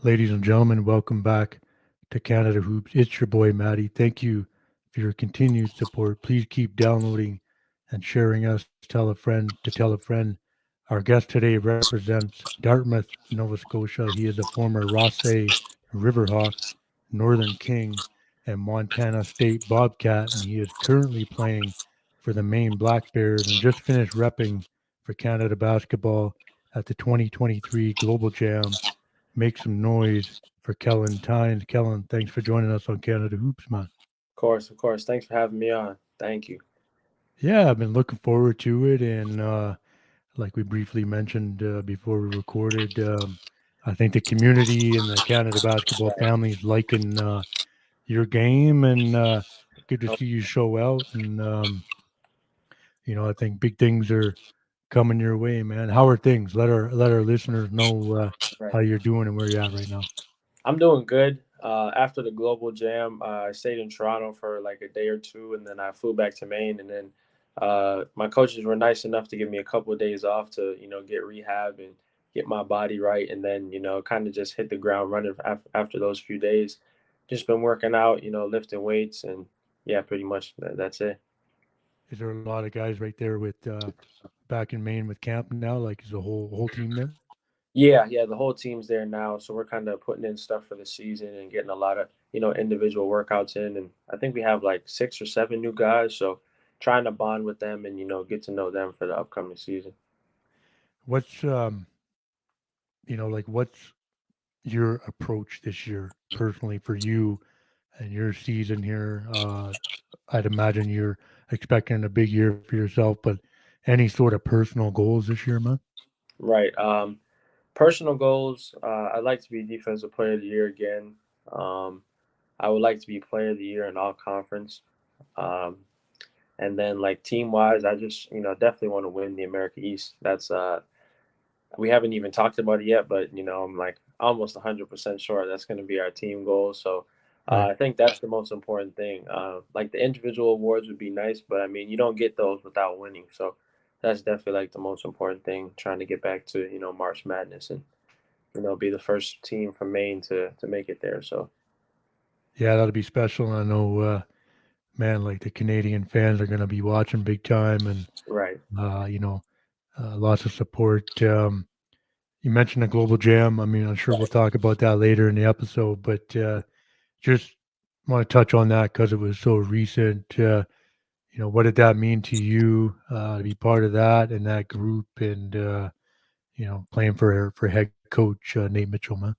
Ladies and gentlemen, welcome back to Canada Hoops. It's your boy Matty. Thank you for your continued support. Please keep downloading and sharing us. Tell a friend to tell a friend. Our guest today represents Dartmouth, Nova Scotia. He is a former Rothesay Riverhawk, Northern King, and Montana State Bobcat, and he is currently playing for the Maine Black Bears and just finished repping for Canada basketball at the 2023 Global Jam. Make some noise for Kellen Tynes. Kellen, thanks for joining us on Canada Hoops, man. Of course. Thanks for having me on. Thank you. Yeah, I've been looking forward to it, and like we briefly mentioned before we recorded, I think the community and the Canada basketball Right. family is liking your game, and good to see you show out. And I think big things are coming your way, man. How are things? Let our listeners know Right. how you're doing and where you're at right now. I'm doing good. After the Global Jam, I stayed in Toronto for like a day or two, and then I flew back to Maine. And then my coaches were nice enough to give me a couple of days off to, get rehab and get my body right. And then, kind of just hit the ground running after those few days. Just been working out, lifting weights, and yeah, pretty much that's it. Is there a lot of guys right there with back in Maine with camp now? Like, is the whole team there? Yeah, the whole team's there now, so we're kind of putting in stuff for the season and getting a lot of individual workouts in, and I think we have like 6 or 7 new guys, so trying to bond with them and get to know them for the upcoming season. What's like what's your approach this year personally for you and your season here? I'd imagine you're expecting a big year for yourself, but any sort of personal goals this year, man? Right. Personal goals. I'd like to be defensive player of the year again. Um, I would like to be player of the year in all conference. Um, and then like team wise, I just definitely want to win the America East. That's we haven't even talked about it yet, but I'm like almost 100% sure that's going to be our team goal. So Right. I think that's the most important thing. Like the individual awards would be nice, but I mean you don't get those without winning. So that's definitely like the most important thing. Trying to get back to March Madness and be the first team from Maine to make it there. So Yeah, that'll be special. I know, man, like the Canadian fans are going to be watching big time, and right, uh, you know, lots of support. You mentioned the global jam. I mean, I'm sure we'll right, talk about that later in the episode, but just want to touch on that because it was so recent. What did that mean to you to be part of that and that group, and playing for head coach Nate Mitchell, man?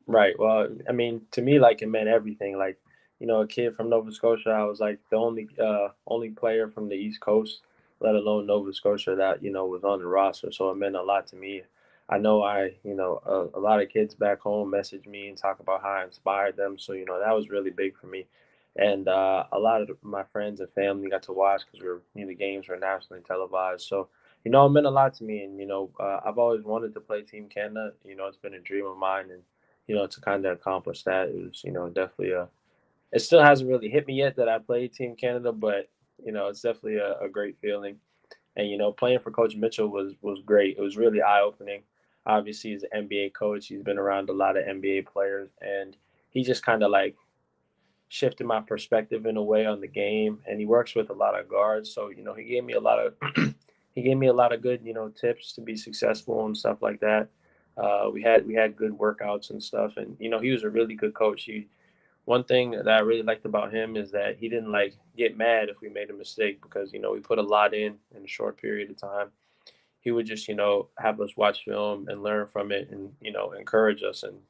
right. Well, I mean, to me, like it meant everything. Like a kid from Nova Scotia, I was like the only player from the East Coast, let alone Nova Scotia, that was on the roster. So it meant a lot to me. I know a lot of kids back home message me and talk about how I inspired them. So that was really big for me. And a lot of my friends and family got to watch because the games were nationally televised. So it meant a lot to me. And I've always wanted to play Team Canada. It's been a dream of mine, and to kind of accomplish that, it was definitely a. It still hasn't really hit me yet that I played Team Canada, but it's definitely a great feeling. And playing for Coach Mitchell was great. It was really eye opening. Obviously, he's an NBA coach. He's been around a lot of NBA players, and he just kind of like shifted my perspective in a way on the game. And he works with a lot of guards, so he gave me a lot of he gave me a lot of good tips to be successful and stuff like that. We had good workouts and stuff, and he was a really good coach. He One thing that I really liked about him is that he didn't like get mad if we made a mistake because we put a lot in a short period of time. He would just have us watch film and learn from it and encourage us. And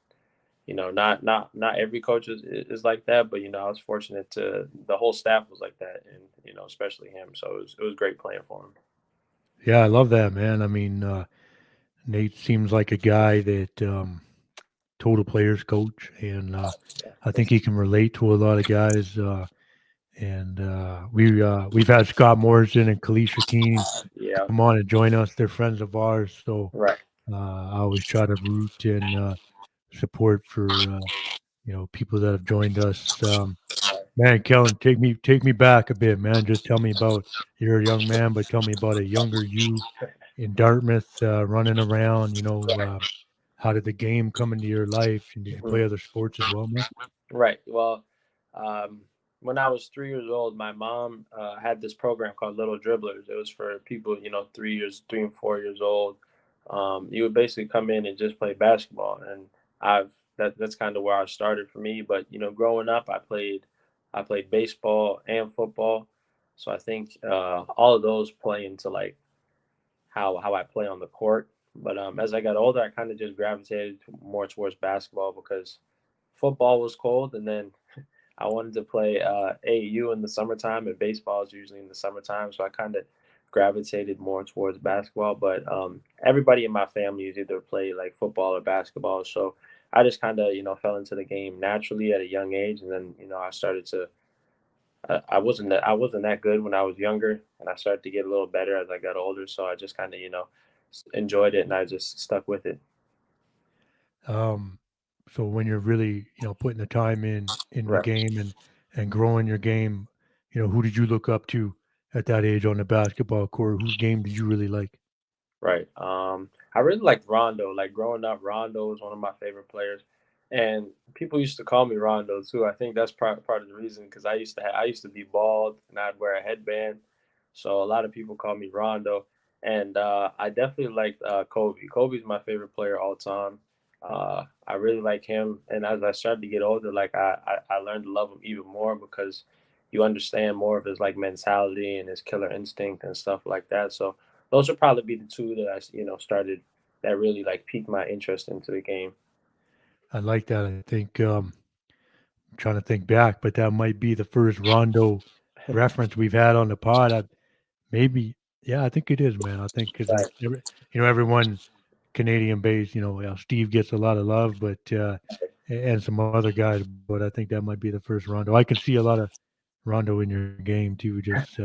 not every coach is like that, but I was fortunate to the whole staff was like that, and especially him. So it was great playing for him. Yeah, I love that, man. I mean, Nate seems like a guy that total players coach, and I think he can relate to a lot of guys. And we've had Scott Morrison and Kalisha Teen Yeah, come on and join us. They're friends of ours, so right. I always try to root and support for people that have joined us. Man, Kellen, take me back a bit, man. Just tell me about you're a young man, but tell me about a younger you in Dartmouth running around. how did the game come into your life? And did you Mhm. play other sports as well, man? Right. Well, um, when I was 3 years old, my mom had this program called Little Dribblers. It was for people, 3 years, 3 and 4 years old. You would basically come in and just play basketball, and that's kind of where I started for me. But growing up, I played baseball and football, so I think all of those play into like how I play on the court. But as I got older, I kind of just gravitated more towards basketball because football was cold, and then I wanted to play AAU in the summertime, and baseball is usually in the summertime. So I kind of gravitated more towards basketball. But everybody in my family has either played like football or basketball. So I just kind of fell into the game naturally at a young age, and then I started to. I wasn't that good when I was younger, and I started to get a little better as I got older. So I just kind of enjoyed it, and I just stuck with it. Um, so when you're really, putting the time in the Right. game and growing your game, who did you look up to at that age on the basketball court? Whose game did you really like? Right. I really liked Rondo. Like growing up, Rondo was one of my favorite players, and people used to call me Rondo too. I think that's part of the reason because I used to be bald and I'd wear a headband, so a lot of people call me Rondo. And I definitely liked Kobe. Kobe's my favorite player all time. I really like him, and as I started to get older, like I learned to love him even more because you understand more of his like mentality and his killer instinct and stuff like that. So those would probably be the two that started that really like piqued my interest into the game. I like that. I think I'm trying to think back, but that might be the first Rondo reference we've had on the pod. Maybe, yeah, I think it is, man. I think because Right, everyone Canadian based, Steve gets a lot of love, but and some other guys, but I think that might be the first Rondo. I can see a lot of Rondo in your game too, just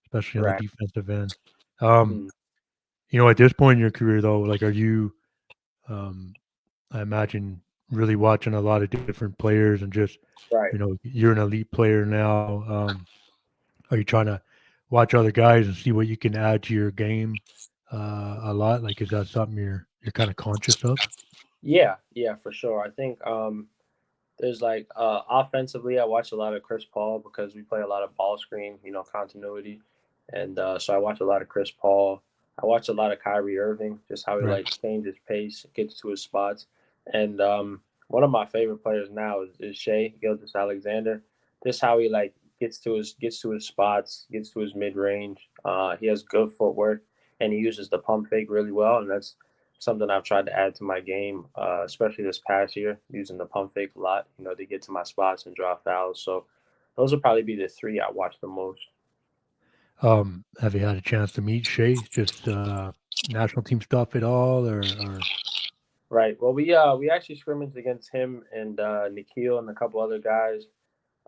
especially on the right. defensive end. Um, Mhm. at this point in your career, though, like, are you? Um, I imagine really watching a lot of different players and just, Right. you're an elite player now. Are you trying to watch other guys and see what you can add to your game a lot? Like, is that something you're kind of conscious of? Yeah, yeah, for sure. I think there's like offensively, I watch a lot of Chris Paul because we play a lot of ball screen, continuity, and so I watch a lot of Chris Paul. I watch a lot of Kyrie Irving, just how he Right. like changes pace, gets to his spots, and one of my favorite players now is Shea Gilgeous Alexander. Just how he like gets to his spots, gets to his mid range. He has good footwork, and he uses the pump fake really well, and that's something I've tried to add to my game, especially this past year, using the pump fake a lot, to get to my spots and draw fouls. So those will probably be the three I watch the most. Have you had a chance to meet Shea? Just national team stuff at all, or Right. Well, we actually scrimmaged against him and Nikhil and a couple other guys.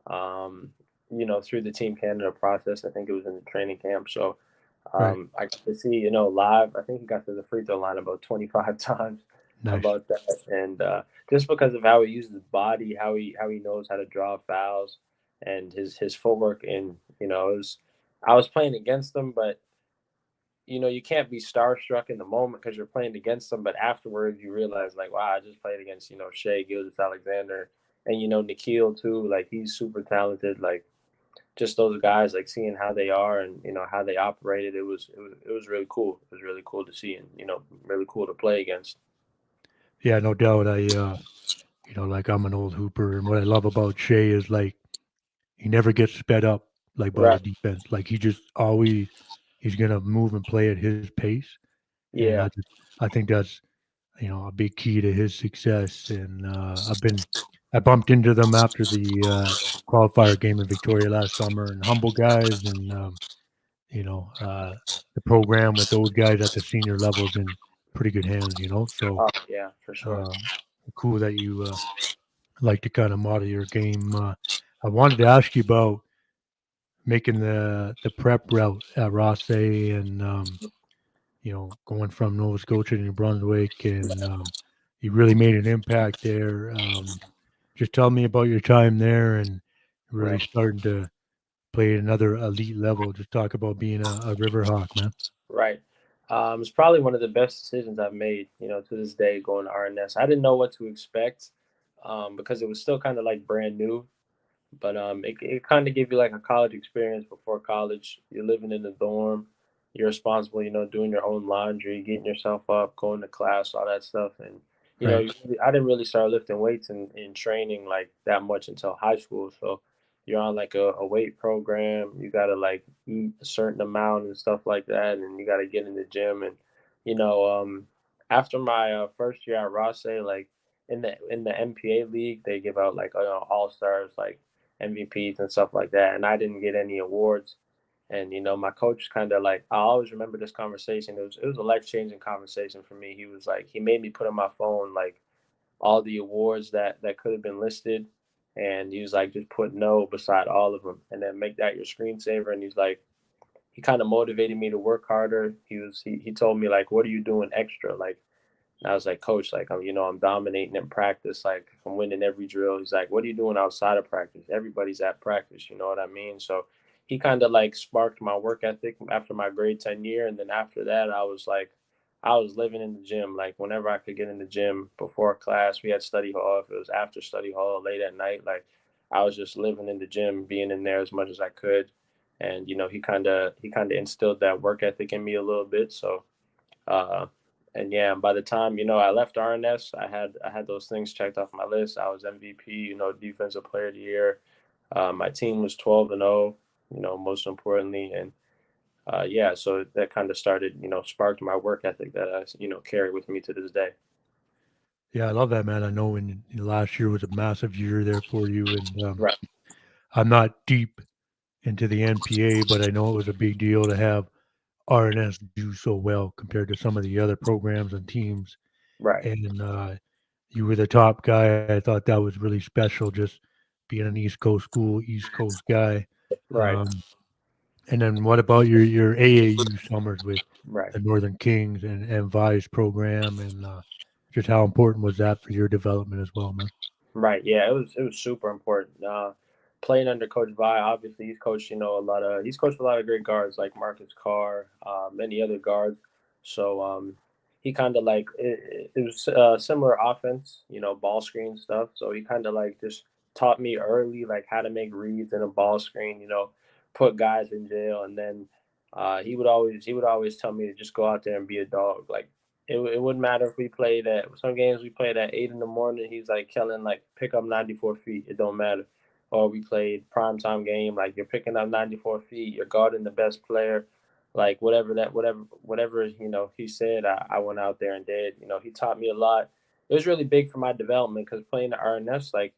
Um, through the Team Canada process. I think it was in the training camp. So right? I got to see, live. I think he got to the free throw line about 25 times Nice. about that, and just because of how he uses his body, how he knows how to draw fouls, and his footwork, and I was playing against him, but you can't be starstruck in the moment because you're playing against them. But afterwards, you realize like, wow, I just played against Shea Gildas Alexander, and Nikhil too. Like he's super talented. Like just those guys, like seeing how they are and how they operated. It was really cool. It was really cool to see and really cool to play against. Yeah, no doubt. Like I'm an old hooper, and what I love about Shea is like he never gets sped up like by the Right. defense. Like he just always he's gonna move and play at his pace, and Yeah. I think that's a big key to his success. And I bumped into them after the qualifier game in Victoria last summer, and humble guys, and you know uh, the program with those guys at the senior levels in pretty good hands. So Oh yeah, for sure. um, cool that you like to kind of model your game. I wanted to ask you about making the prep route at Rothesay and going from Nova Scotia to New Brunswick, and you really made an impact there. Just tell me about your time there and really Right. starting to play at another elite level. Just talk about being a Riverhawk, man. Right. It's probably one of the best decisions I've made, to this day going to RNS. I didn't know what to expect because it was still kind of like brand new. But it kind of give you like a college experience before college. You're living in the dorm. You're responsible, doing your own laundry, getting yourself up, going to class, all that stuff. And Right. I didn't really start lifting weights and training like that much until high school. So you're on like a weight program. You gotta like eat a certain amount and stuff like that, and you gotta get in the gym. And you know, um, after my first year at Rothesay, like in the NPA league, they give out like all stars, like MVPs and stuff like that, and I didn't get any awards. And my coach kind of like I always remember this conversation. It was a life changing conversation for me. He was like he made me put on my phone like all the awards that could have been listed, and he was like just put no beside all of them, and then make that your screensaver. And he's like he kind of motivated me to work harder. He told me like what are you doing extra like and I was like, Coach, like I'm dominating in practice, like I'm winning every drill. He's like, what are you doing outside of practice? Everybody's at practice, you know what I mean? So he kind of like sparked my work ethic after my grade 10 year. And then after that, I was living in the gym. Like whenever I could get in the gym before class, we had study hall. If it was after study hall, late at night, like I was just living in the gym, being in there as much as I could. And he kind of instilled that work ethic in me a little bit. So uh, and yeah, by the time I left RNS, I had those things checked off my list. I was MVP, Defensive Player of the Year. My team was 12-0. Most importantly, and yeah, so that kind of started, sparked my work ethic that I carry with me to this day. Yeah, I love that, man. I know when last year was a massive year there for you, and Right, I'm not deep into the NPA, but I know it was a big deal to have RNS do so well compared to some of the other programs and teams. right, And you were the top guy. I thought that was really special, just being an East Coast school, East Coast guy. right, Um, and then what about your AAU summers with right. the Northern Kings and Vi's program, and just how important was that for your development as well, man? Right. Yeah, it was super important. Playing under Coach Vi, obviously he's coached a lot of great guards like Marcus Carr, many other guards. So he kind of like it was similar offense, ball screen stuff. So he kind of like just taught me early like how to make reads in a ball screen, put guys in jail, and then he would always tell me to just go out there and be a dog. Like it wouldn't matter if we played at some games we played at 8 in the morning. He's like Kellen, like pick up 94 feet. It don't matter. Or we played primetime game, like you're picking up 94 feet. You're guarding the best player. Like whatever he said, I went out there and did. He taught me a lot. It was really big for my development because playing the RNS, like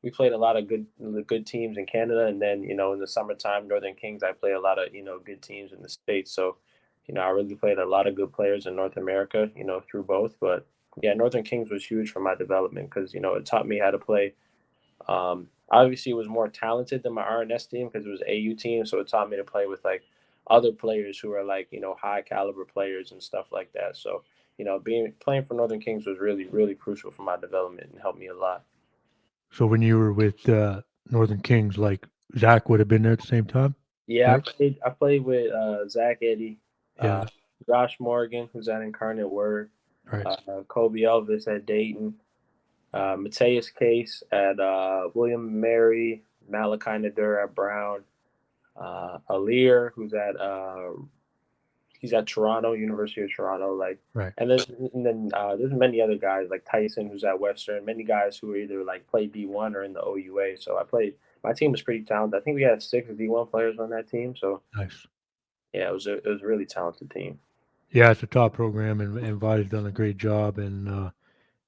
we played a lot of good teams in Canada, and then in the summertime, Northern Kings, I play a lot of good teams in the states. So I really played a lot of good players in North America, through both. But yeah, Northern Kings was huge for my development because, it taught me how to play. Obviously, it was more talented than my RNS team because it was AU team. So it taught me to play with like other players who are like, high caliber players and stuff like that. So, being playing for Northern Kings was really, really crucial for my development and helped me a lot. So when you were with Northern Kings, like Zach would have been there at the same time, Yeah, I right? played. I played with Zach Eddy, uh, Yeah, Josh Morgan, who's at Incarnate Word, right. Kobe Elvis at Dayton, Mateus Case at William Mary, Malachi Nadur at Brown, Alir, who's at he's at Toronto, University of Toronto, like, Right. and then there's many other guys like Tyson, who's at Western, many guys who are either like play D1 or in the OUA. So I played. My team was pretty talented. I think we had 6 D1 players on that team. So Nice. yeah, it was a really talented team. Yeah, it's a top program, and Vi's done a great job, and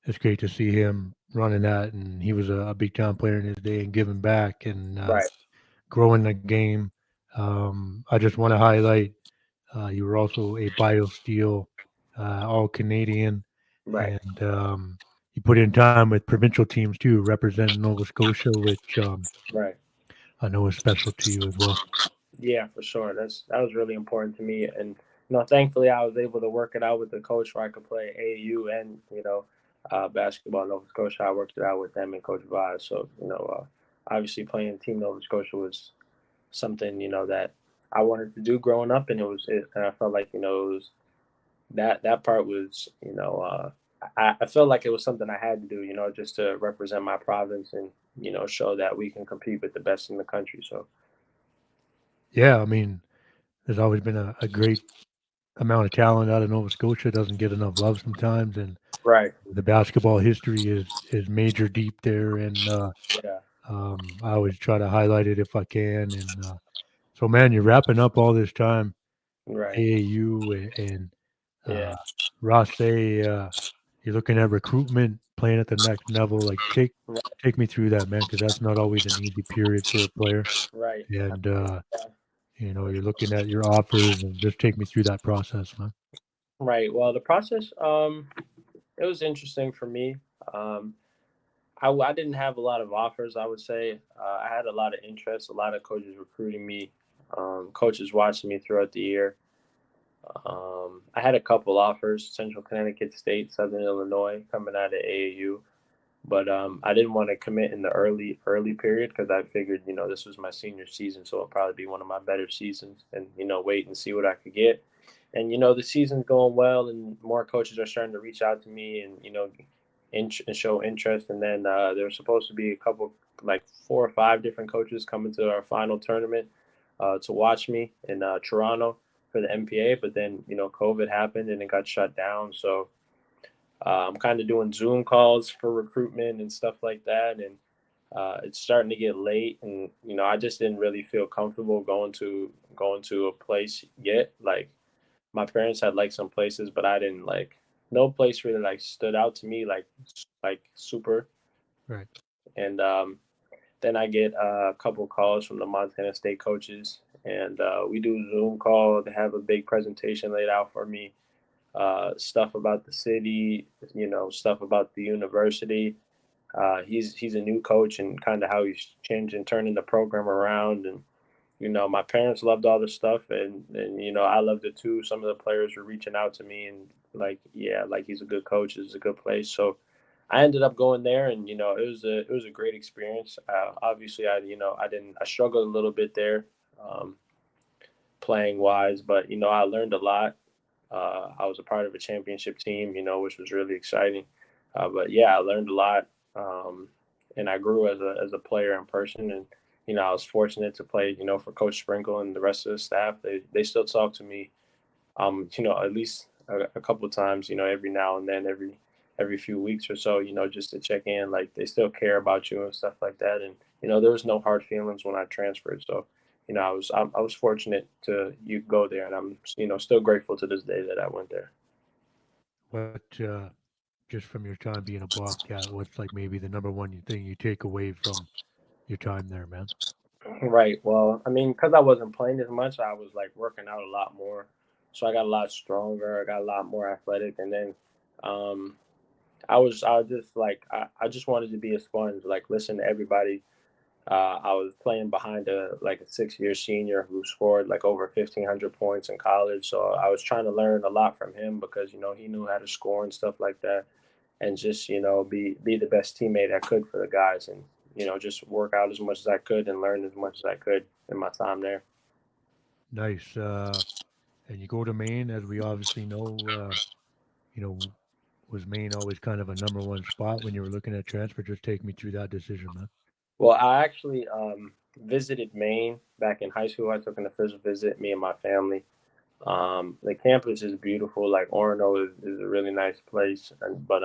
it's great to see him running that. And he was a big time player in his day and giving back and Right, growing the game. I just want to highlight you were also a BioSteel All Canadian, right. and you put in time with provincial teams too, representing Nova Scotia, which Right. I know is special to you as well. Yeah, for sure. That was really important to me, and thankfully, I was able to work it out with the coach where I could play AAU and basketball in Nova Scotia. I worked it out with them and Coach Vaz. So obviously, playing Team Nova Scotia was something that I wanted to do growing up, and and I felt like it was that part was, I felt like it was something I had to do, just to represent my province and show that we can compete with the best in the country. So Yeah, I mean, there's always been a great amount of talent out of Nova Scotia. Doesn't get enough love sometimes, and right, the basketball history is major deep there. And yeah, I always try to highlight it if I can. And so, man, you're wrapping up all this time, right, AAU and yeah, uh, Rothesay. You're looking at recruitment, playing at the next level. Like take me through that, man, because that's not always an easy period for a player. right, And yeah, for you're sure. looking at your offers, and just take me through that process, man. Right. Well, the process, it was interesting for me. Um, I didn't have a lot of offers, I would say. I had a lot of interest, a lot of coaches recruiting me, coaches watching me throughout the year. I had a couple offers: Central Connecticut State, Southern Illinois, coming out of AAU. But I didn't want to commit in the early period because I figured, this was my senior season, so it'll probably be one of my better seasons, and wait and see what I could get. And the season's going well, and more coaches are starting to reach out to me, and and show interest. And then there was supposed to be a couple, like 4 or 5 different coaches coming to our final tournament to watch me in Toronto for the NPA. But then COVID happened and it got shut down, so I'm kind of doing Zoom calls for recruitment and stuff like that, and it's starting to get late, and I just didn't really feel comfortable going to a place yet. Like my parents had like some places, but I didn't like. No place really like stood out to me like super. Right. And then I get a couple calls from the Montana State coaches, and we do a Zoom call. They have a big presentation laid out for me, stuff about the city, stuff about the university. He's a new coach and kind of how he's changing, turning the program around. And my parents loved all this stuff, and I loved it too. Some of the players were reaching out to me and like, yeah, like he's a good coach, it's a good place. So I ended up going there, and it was a great experience. Obviously, I struggled a little bit there, um, playing wise, but I learned a lot. I was a part of a championship team, which was really exciting. But yeah, I learned a lot, and I grew as a player in person. And I was fortunate to play, for Coach Sprinkle and the rest of the staff. They still talk to me, at least a couple of times, every now and then, every few weeks or so, just to check in. Like they still care about you and stuff like that. And there was no hard feelings when I transferred. So I was fortunate to you go there, and I'm still grateful to this day that I went there. What just from your time being a Bobcat, what's like maybe the number one thing you take away from your time there, man? Right. Well, I mean, because I wasn't playing as much, I was like working out a lot more, so I got a lot stronger. I got a lot more athletic, and then um, I was just like I just wanted to be a sponge, like listen to everybody. I was playing behind a 6-year senior who scored like over 1,500 points in college. So I was trying to learn a lot from him because he knew how to score and stuff like that, and just be the best teammate I could for the guys, and just work out as much as I could and learn as much as I could in my time there. Nice. And you go to Maine, as we obviously know. You know, was Maine always kind of a number one spot when you were looking at transfer? Just take me through that decision, man. Well, I actually visited Maine back in high school. I took an official visit, me and my family. The campus is beautiful. Like Orono is a really nice place, but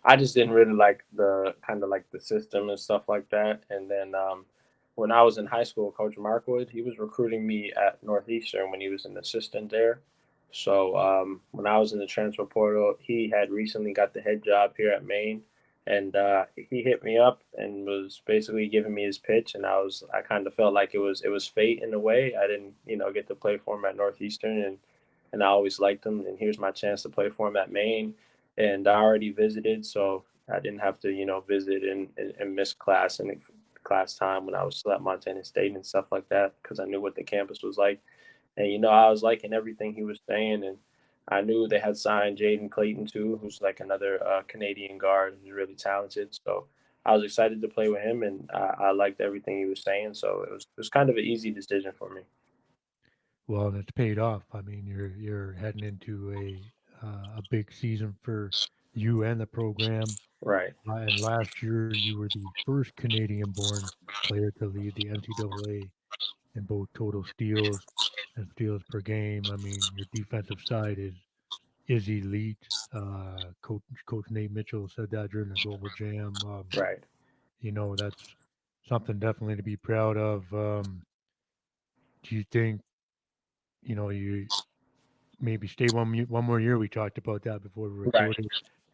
I just didn't really like the kind of like the system and stuff like that. And then when I was in high school, Coach Markwood, he was recruiting me at Northeastern when he was an assistant there. So when I was in the transfer portal, he had recently got the head job here at Maine, and he hit me up and was basically giving me his pitch. And I kind of felt like it was fate in a way. I didn't get to play for him at Northeastern, and I always liked him. And here's my chance to play for him at Maine, and I already visited, so I didn't have to, visit and miss class and class time when I was still at Montana State and stuff like that because I knew what the campus was like, and I was liking everything he was saying, and I knew they had signed Jaden Clayton too, who's like another Canadian guard who's really talented. So I was excited to play with him, and I liked everything he was saying. So it was kind of an easy decision for me. Well, and it's paid off. I mean, you're heading into a big season for you and the program. Right, And last year, you were the first Canadian-born player to lead the NCAA in both total steals and steals per game. I mean, your defensive side is elite. Coach Nate Mitchell said that during the Global Jam. right, That's something definitely to be proud of. Do you think you maybe stay one more year? We talked about that before we right, recorded.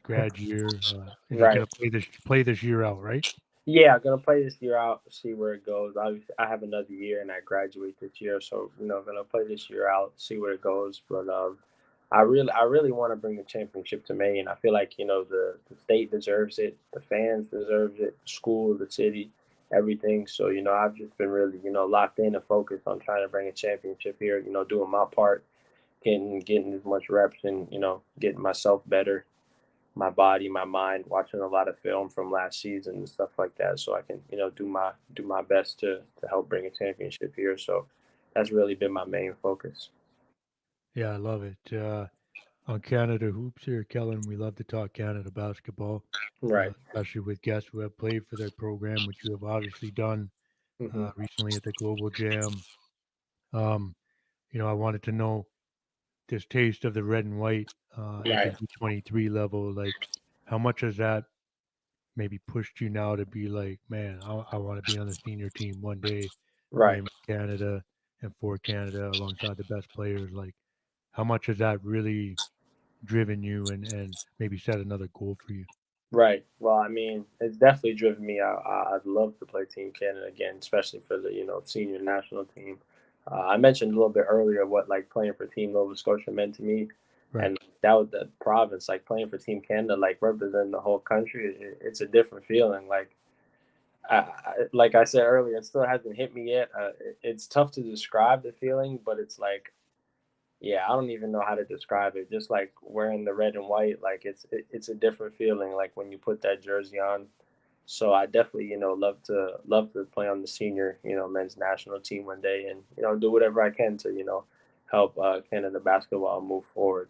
Grad year, and you're right. gonna play this year out, right? Yeah, I'm gonna play this year out, see where it goes. Obviously, I have another year, and I graduate this year, so gonna play this year out, see where it goes. But I really want to bring the championship to Maine. And I feel like the state deserves it, the fans deserves it, the school, the city, everything. So I've just been really locked in and focused on trying to bring a championship here. Doing my part, getting as much reps, and getting myself better, my body, my mind, watching a lot of film from last season and stuff like that, so I can do my best to help bring a championship here. So that's really been my main focus. Yeah, I love it. On Canada Hoops here, Kellen, we love to talk Canada basketball, Right. especially with guests who have played for their program, which you have obviously done Hmm. recently at the Global Jam. Um, I wanted to know this taste of the red and white at the Right. U23 level. Like, how much has that maybe pushed you now to be like, man, I want to be on the senior team one day, Right. playing with Canada and for Canada alongside the best players? Like, how much has that really driven you and maybe set another goal for you? Right. Well, I mean, it's definitely driven me. I'd love to play Team Canada again, especially for the senior national team. I mentioned a little bit earlier what like playing for Team Nova Scotia meant to me, Right. and that was the province. Like playing for Team Canada, like representing the whole country. It's a different feeling. Like I said earlier, it still hasn't hit me yet. It's tough to describe the feeling, but it's like, yeah, I don't even know how to describe it. Just like wearing the red and white, like it's a different feeling. Like when you put that jersey on. So I definitely, love to play on the senior, men's national team one day, and do whatever I can to, help Canada basketball move forward.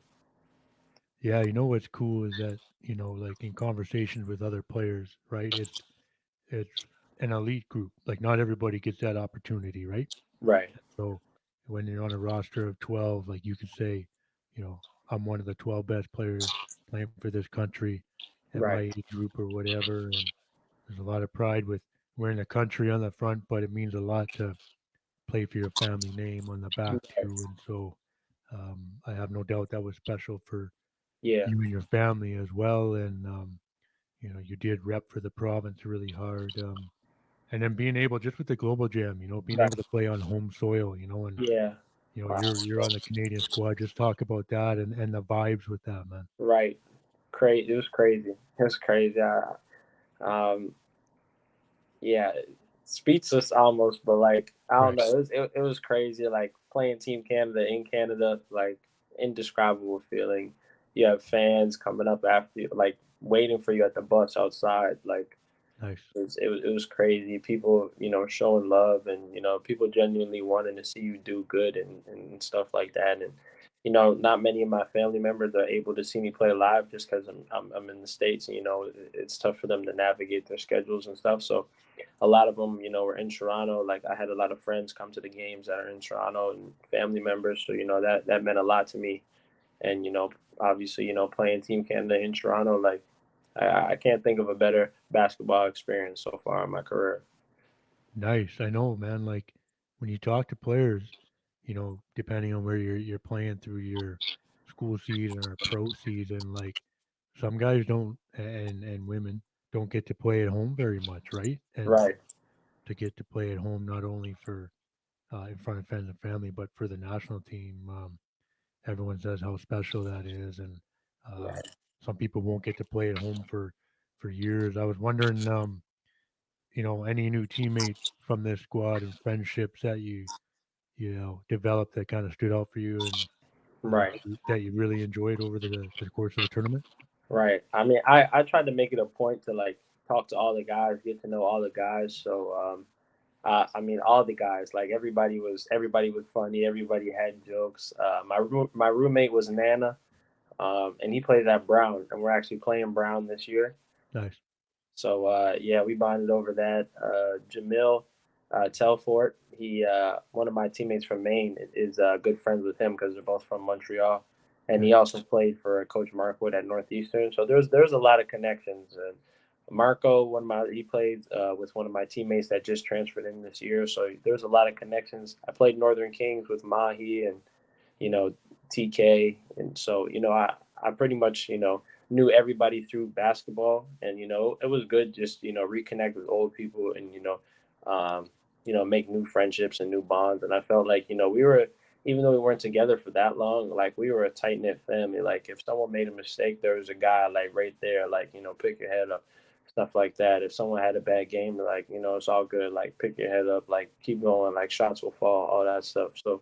Yeah, what's cool is that, like in conversations with other players, right? It's an elite group. Like not everybody gets that opportunity, right? Right, So when you're on a roster of 12, like you could say, I'm one of the 12 best players playing for this country at my right, age group or whatever. And there's a lot of pride with wearing the country on the front, but it means a lot to play for your family name on the back right. too. And so I have no doubt that was special for Yeah, you and your family as well. And, you did rep for the province really hard. And then being able, just with the Global Jam, being able right. to play on home soil, and Yeah. you're on the Canadian squad. Just talk about that and the vibes with that, man. Right. Crazy. It was crazy. It was crazy. Um, yeah, speechless almost, but like I don't Right. know, it was crazy. Like playing Team Canada in Canada, like indescribable feeling. You have fans coming up after you, like waiting for you at the bus outside. Like Nice. it was crazy. People, showing love, and people genuinely wanting to see you do good, and stuff like that. And not many of my family members are able to see me play live just because I'm in the states, and it's tough for them to navigate their schedules and stuff. So a lot of them, were in Toronto. Like I had a lot of friends come to the games that are in Toronto, and family members. So that meant a lot to me. And obviously, playing Team Canada in Toronto, like I can't think of a better basketball experience so far in my career. Nice. I know, man. Like when you talk to players, depending on where you're playing through your school season or pro season, like some guys don't and women don't get to play at home very much, right? And Right, to get to play at home not only for in front of friends and family, but for the national team. Everyone says how special that is, and um, right, some people won't get to play at home for years. I was wondering, any new teammates from this squad and friendships that you developed that kind of stood out for you and right, that you really enjoyed over the course of the tournament. right. I mean, I tried to make it a point to like talk to all the guys, get to know all the guys. So I mean, all the guys, like everybody was funny. Everybody had jokes. My roommate was Nana, and he plays at Brown, and we're actually playing Brown this year. Nice. So yeah, we bonded over that. Jamil Telfort, he one of my teammates from Maine is good friends with him because they're both from Montreal, and Okay. he also played for Coach Markwood at Northeastern. So there's a lot of connections. And Marco, he played with one of my teammates that just transferred in this year. So there's a lot of connections. I played Northern Kings with Mahi and you know, TK. And so, I pretty much, knew everybody through basketball. And, it was good just, reconnect with old people and, make new friendships and new bonds. And I felt like, even though we weren't together for that long, like we were a tight knit family. Like if someone made a mistake, there was a guy like right there, like, pick your head up, stuff like that. If someone had a bad game, like, it's all good. Like pick your head up, like keep going, like shots will fall, all that stuff. So,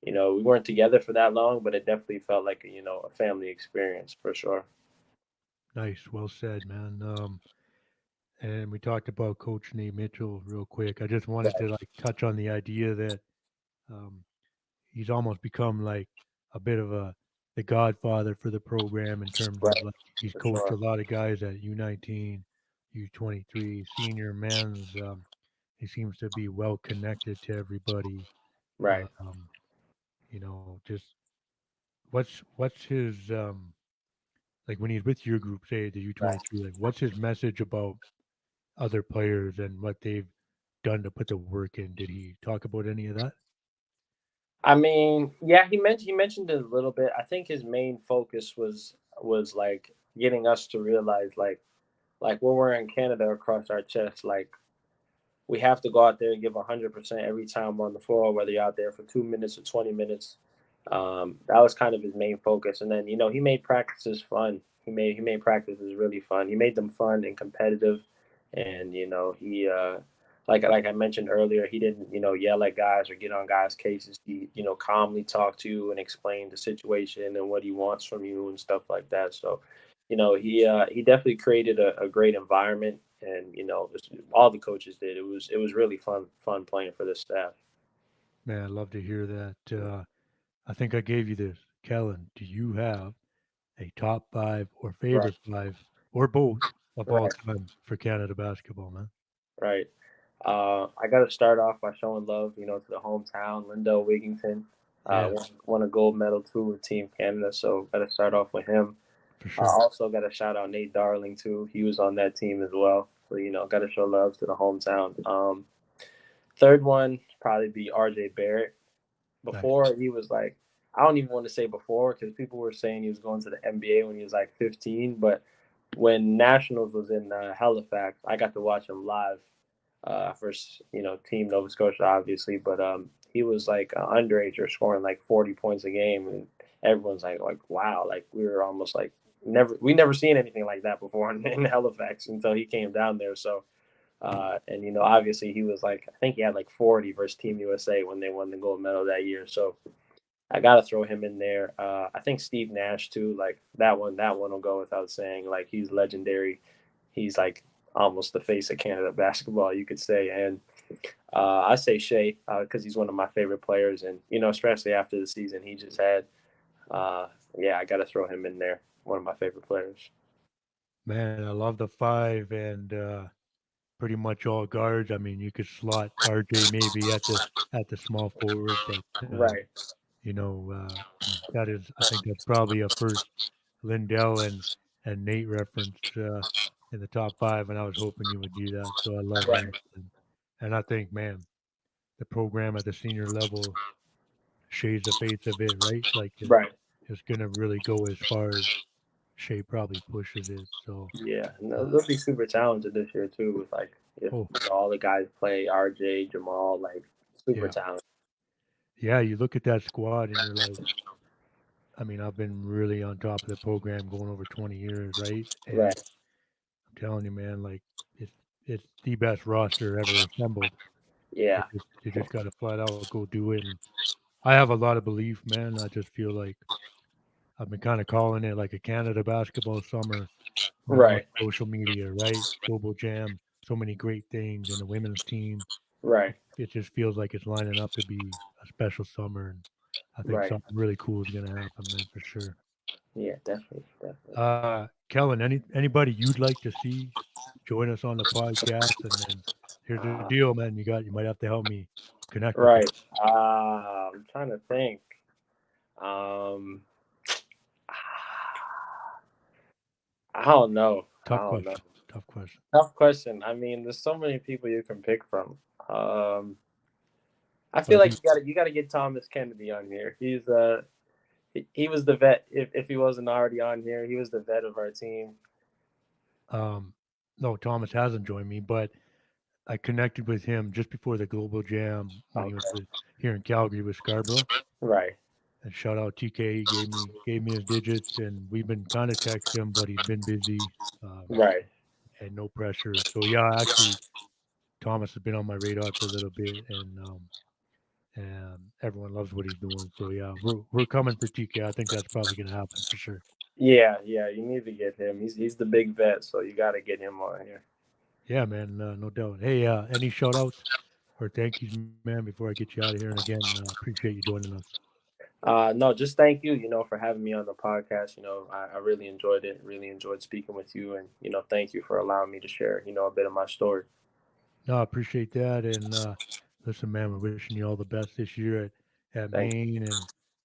we weren't together for that long, but it definitely felt like a family experience for sure. Nice. Well said, man. And we talked about Coach Nate Mitchell real quick. I just wanted to Right, like touch on the idea that um, he's almost become like a bit of the godfather for the program in terms of right, like he's for coached a sure. lot of guys at U19, U23, senior men's. He seems to be well connected to everybody. Right. Um, just what's his like when he's with your group, say the Right. U23, like what's his message about other players and what they've done to put the work in? Did he talk about any of that? I mean, yeah, he mentioned it a little bit. I think his main focus was like getting us to realize like we're wearing Canada across our chest. Like we have to go out there and give 100% every time we're on the floor, whether you're out there for 2 minutes or 20 minutes. That was kind of his main focus. And then, he made practices fun. He made practices really fun. He made them fun and competitive. And, he, like I mentioned earlier, he didn't, yell at guys or get on guys' cases. He, calmly talked to you and explained the situation and what he wants from you and stuff like that. So, he definitely created a great environment, and all the coaches did. It was really fun playing for this staff. Man, I'd love to hear that. I think I gave you this. Kellen, do you have a top five or Right, favorite five or both of all right, time for Canada basketball, man? right. I got to start off by showing love, to the hometown, Lindell Wigington. Yeah, Won a gold medal too with Team Canada, so got to start off with him. for I sure. also got to shout out Nate Darling too. He was on that team as well, so got to show love to the hometown. Third one probably be RJ Barrett. Nice. Before he was like, I don't even want to say before because people were saying he was going to the NBA when he was like 15. But when Nationals was in Halifax, I got to watch him live. First, Team Nova Scotia, obviously, but he was like an underager scoring like 40 points a game, and everyone's like, wow, like we were almost like we never seen anything like that before in Halifax until he came down there. So and obviously he was like, I think he had like 40 versus Team USA when they won the gold medal that year. So I gotta throw him in there. I think Steve Nash too. Like that one will go without saying. Like he's legendary. He's like almost the face of Canada basketball, you could say. And I say Shea because he's one of my favorite players, and especially after the season he just had. Yeah, I gotta throw him in there. One of my favorite players. Man, I love the five and pretty much all guards. I mean, you could slot RJ maybe at the small forward, but Right. that is, I think that's probably a first Lindell and Nate reference in the top five, and I was hoping you would do that. So I love that, Right. and I think, man, the program at the senior level shades the face of it, right? Like Right. it's gonna really go as far as Shea probably pushes it. So, Yeah, and uh, they'll be super talented this year too. With like if oh all the guys play, RJ, Jamal, like super yeah, talented. yeah. You look at that squad and you're like, I mean, I've been really on top of the program going over 20 years, right? And Right. I'm telling you, man, like it's it's the best roster ever assembled. Yeah. You just got to flat out go do it. And I have a lot of belief, man. I just feel like I've been kind of calling it like a Canada basketball summer on Right. social media, right? Global Jam, so many great things, and the women's team. Right. It just feels like it's lining up to be a special summer, and I think Right. something really cool is going to happen, man, for sure. Yeah, definitely. Definitely. Kellen, anybody you'd like to see join us on the podcast? And then here's the Uh, deal, man. You might have to help me connect with them. right. I'm trying to think. Um, I don't know. I Tough don't know. question. Tough question. Tough question. I mean, there's so many people you can pick from. Um, I feel But like he, you gotta get Thomas Kennedy on here. He was the vet. If he wasn't already on here, he was the vet of our team. um, no, Thomas hasn't joined me, but I connected with him just before the Global Jam when he was Okay. here in Calgary with Scarborough. Right. And shout out TK, he gave me his digits, and we've been kind of texting him, but he's been busy, Right. and no pressure. So yeah, actually, Thomas has been on my radar for a little bit, and everyone loves what he's doing. So yeah, we're coming for TK. I think that's probably gonna happen for sure. Yeah. Yeah. You need to get him. He's the big vet, so you got to get him on here. Yeah, man, no doubt. Hey, any shout outs or thank yous, man, before I get you out of here? And again, appreciate you joining us. No, just thank you, for having me on the podcast. I really enjoyed it. Really enjoyed speaking with you, and thank you for allowing me to share, a bit of my story. No, I appreciate that. And listen, man, we're wishing you all the best this year at Thank you. Maine, and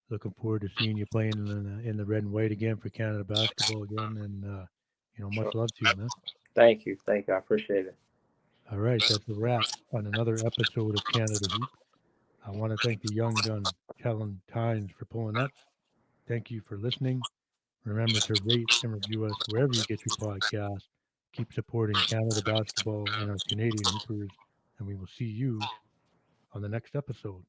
looking forward to seeing you playing in the red and white again for Canada basketball again. And much Sure. love to you, man. Thank you. Thank you. I appreciate it. All right, that's a wrap on another episode of Canada Hoop. I want to thank the young gun Kellen Tynes for pulling up. Thank you for listening. Remember to rate and review us wherever you get your podcast. Keep supporting Canada basketball and our Canadian hoopers, and we will see you on the next episode.